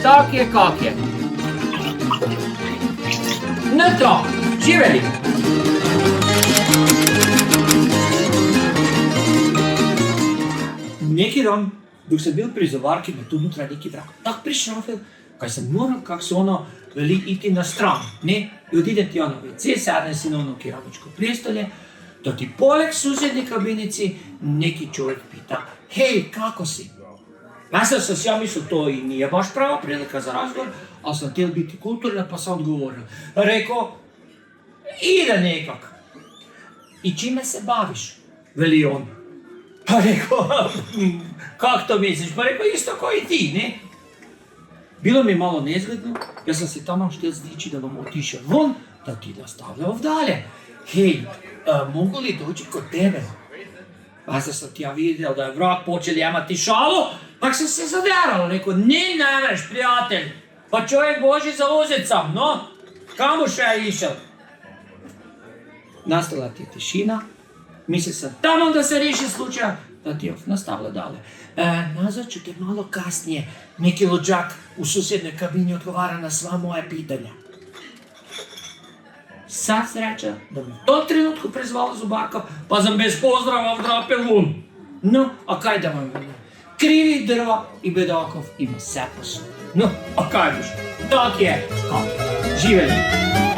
tak je, kak je. No to, živeli! Neki dan, dok sem bil pri zobarki, me tu notra neki vrak tak prišrafil, kaj sem moral, kak se ono veli, iti na stran, ne? I odidem ti ono WC, sedem si na ono keramičko prestolje, da ti poleg susednje kabinici neki čovjek pita, hej, kako si? Mislim, sam si ja mislil, to i nije baš prava prilika za razgovor, ali sam htjel biti kulturan pa sam odgovorio. Rekao, ide nekak. I čime se baviš? Veli on. Pa rekao, kak to misliš? Pa rekao, isto ko i ti, ne? Bilo mi je malo nezgodno, ja sam se tamo štel zdići da vam otišao von, da ti nastavljao dalje. Hej, mogu li doći kod tebe? Pa sam ti ja vidjel da je vrak počel jemati šalu, pak sam se zaderalo, rekao, ne mreš, prijatelj, pa čovjek boži zauzet sam, no, kamo še je išel? Nastala ti je tišina, mislio sam tamo da se riješi slučaj, da ti je nastavila dalje. Nazvat ću te malo kasnije, neki luđak u susjednoj kabini odgovara na sva moja pitanja. Sad sreća da me u tom trenutku prezvala zubarka, pa sam bez pozdrava vdrapel vun. No, a kaj da vam velim? Krivih drva i bedakov ima sve posud. No, a kaj boš? Tak je, kako? Živeli!